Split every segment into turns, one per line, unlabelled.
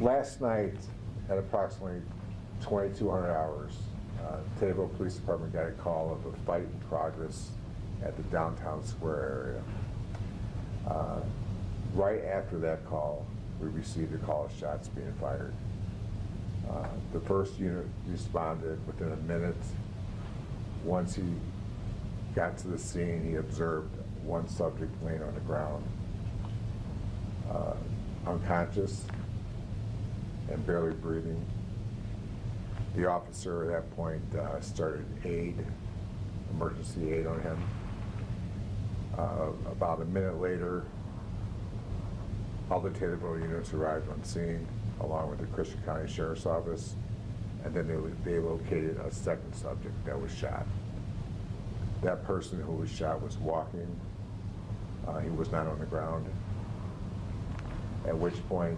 Last night, at approximately 2200 hours, Taylorville Police Department got a call of a fight in progress at the downtown square area. Right after that call, we received a call of shots being fired. The first unit responded within a minute. Once he got to the scene, he observed one subject laying on the ground, unconscious and barely breathing. The officer at that point started emergency aid on him. About a minute later, all the Taylorville units arrived on scene, along with the Christian County Sheriff's Office, and then they located a second subject that was shot. That person who was shot was walking. He was not on the ground, at which point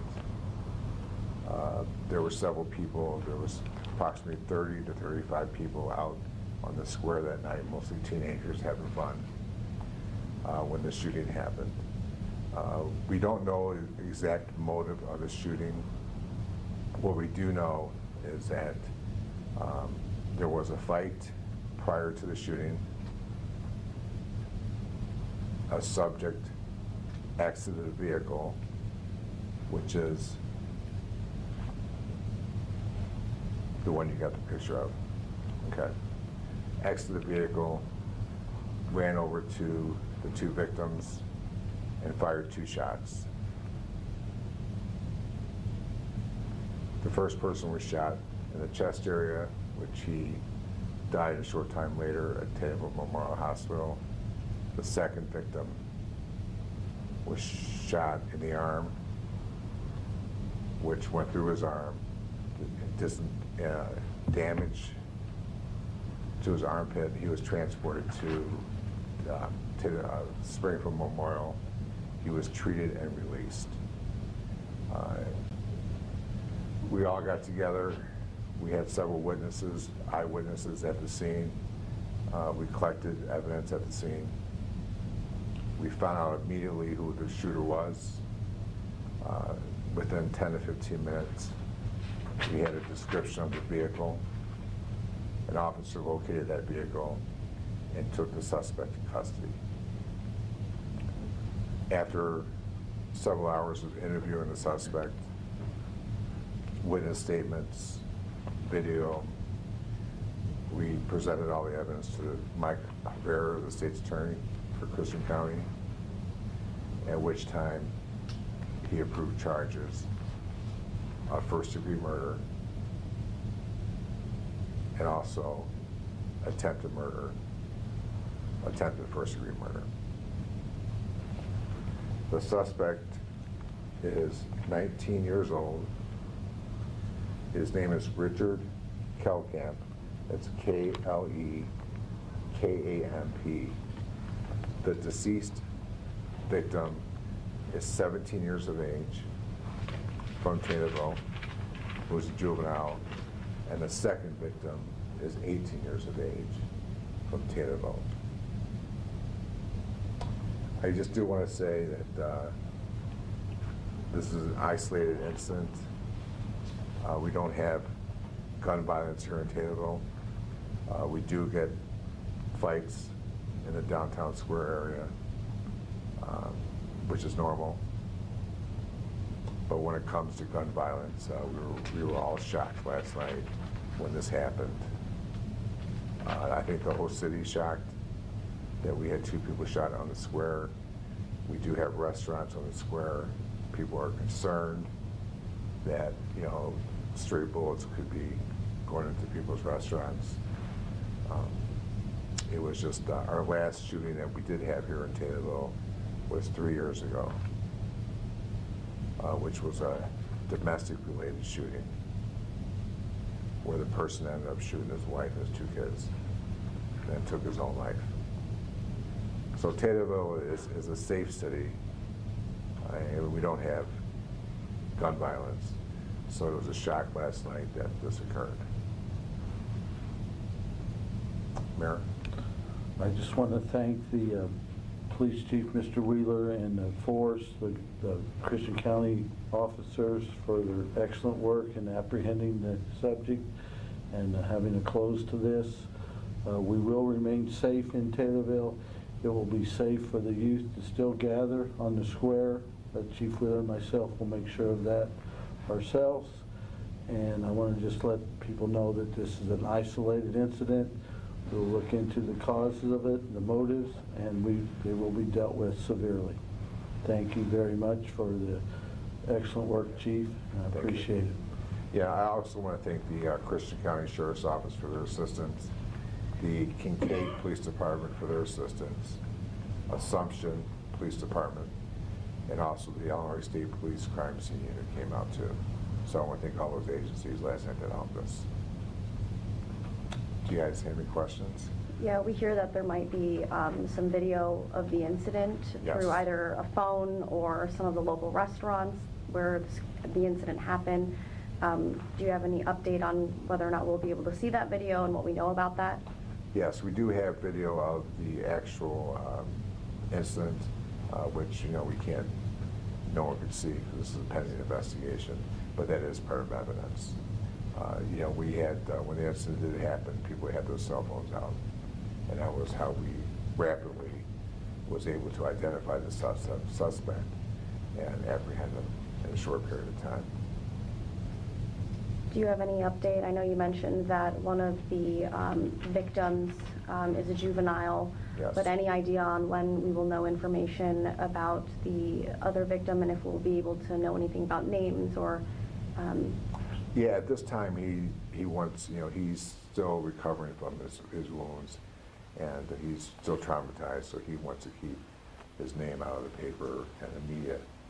there were several people. There was approximately 30 to 35 people out on the square that night, mostly teenagers having fun, when the shooting happened. We don't know the exact motive of the shooting. What we do know is that there was a fight prior to the shooting. A subject exited the vehicle, which is the one you got the picture of. Okay. Exited the vehicle, ran over to the two victims, and fired 2 shots. The first person was shot in the chest area, which he died a short time later at Taylorville Memorial Hospital. The second victim was shot in the arm, which went through his arm, damage to his armpit. He was transported to Springfield Memorial. He was treated and released. We all got together. We had several witnesses, eyewitnesses at the scene. We collected evidence at the scene. We found out immediately who the shooter was. Within 10 to 15 minutes, we had a description of the vehicle. An officer located that vehicle and took the suspect in custody. After several hours of interviewing the suspect, witness statements, video, we presented all the evidence to Mike Havera, the state's attorney for Christian County, at which time he approved charges of first-degree murder and also attempted first-degree murder. The suspect is 19 years old. His name is Richard Klekemp. That's K-L-E-K-A-M-P. The deceased victim is 17 years of age, from Taylorville, who is a juvenile, and the second victim is 18 years of age, from Taylorville. I just do want to say that this is an isolated incident. We don't have gun violence here in Taylorville. We do get fights in the downtown square area, which is normal. But when it comes to gun violence, we were all shocked last night when this happened. I think the whole city's shocked that we had 2 people shot on the square. We do have restaurants on the square. People are concerned that, stray bullets could be going into people's restaurants. It was just our last shooting that we did have here in Taylorville was 3 years ago, which was a domestic-related shooting where the person ended up shooting his wife and his 2 kids and then took his own life. So Taylorville is a safe city, and we don't have gun violence. So it was a shock last night that this occurred. Mayor?
I just want to thank the Police Chief Mr. Wheeler and the force, the Christian County officers for their excellent work in apprehending the subject and having a close to this. We will remain safe in Taylorville. It will be safe for the youth to still gather on the square. Chief Wheeler and myself will make sure of that ourselves. And I want to just let people know that this is an isolated incident. We'll look into the causes of it, the motives, and they will be dealt with severely. Thank you very much for the excellent work, Chief. I appreciate it.
Yeah, I also want to thank the Christian County Sheriff's Office for their assistance, the Kincaid Police Department for their assistance, Assumption Police Department, and also the Illinois State Police Crime Scene Unit came out too. So I want to thank all those agencies last night that helped us. Do you guys have any questions?
Yeah, we hear that there might be some video of the incident through either a phone or some of the local restaurants where the incident happened. Do you have any update on whether or not we'll be able to see that video and what we know about that?
Yes, we do have video of the actual incident, which we can't, no one could see because this is a pending investigation, but that is part of evidence. We had, when the incident did happen, people had those cell phones out, and that was how we rapidly was able to identify the suspect and apprehend them in a short period of time.
Do you have any update? I know you mentioned that one of the victims is a juvenile,
Yes.
but any idea on when we will know information about the other victim and if we'll be able to know anything about names or...
Yeah, at this time, he wants, he's still recovering from his wounds, and he's still traumatized, so he wants to keep his name out of the paper and the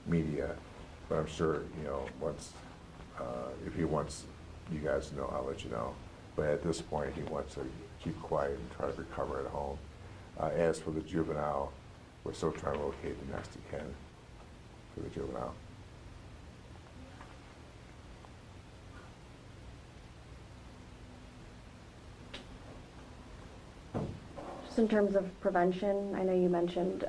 media. But I'm sure, once, if he wants you guys to know, I'll let you know. But at this point, he wants to keep quiet and try to recover at home. As for the juvenile, we're still trying to locate the next of kin for the juvenile.
Just in terms of prevention, I know you mentioned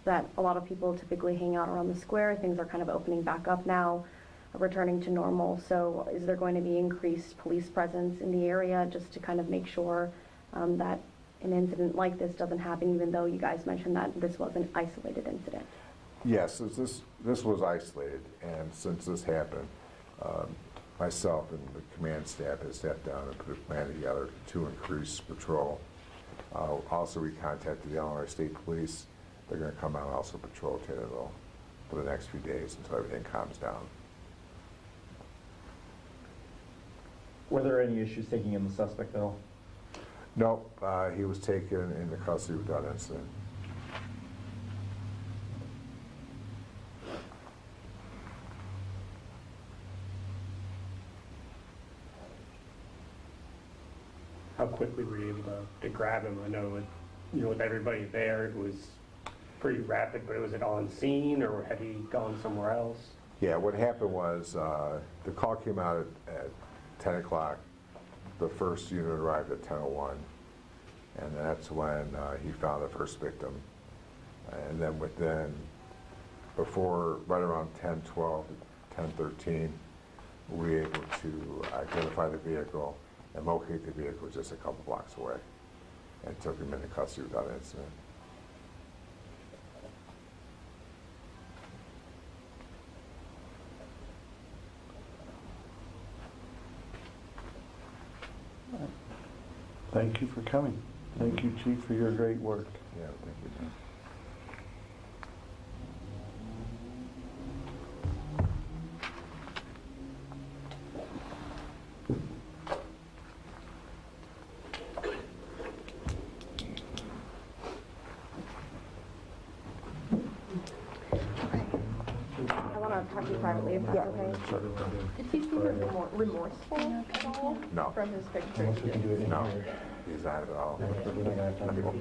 that a lot of people typically hang out around the square. Things are kind of opening back up now, returning to normal. So is there going to be increased police presence in the area just to kind of make sure that an incident like this doesn't happen, even though you guys mentioned that this was an isolated incident?
Yes, this was isolated, and since this happened, myself and the command staff has sat down and put a plan together to increase patrol. Also, we contacted the Illinois State Police. They're going to come out and also patrol Taylorville for the next few days until everything calms down.
Were there any issues taking in the suspect at all?
No, he was taken into custody without incident.
How quickly were you able to grab him? I know with everybody there, it was pretty rapid, but was it on scene or had he gone somewhere else?
Yeah, what happened was the call came out at 10 o'clock. The first unit arrived at 10:01, and that's when he found the first victim. And then right around 10:12, 10:13, we were able to identify the vehicle and locate the vehicle just a couple blocks away, and took him into custody without incident.
Thank you for coming. Thank you, Chief, for your great work.
Yeah, thank you, John.
I want to talk to you privately if that's okay.
Did he seem remorseful at all
No.
from his picture?
Unless we can do it in
No,
here.
he's not at all.
We're not gonna have time to do it.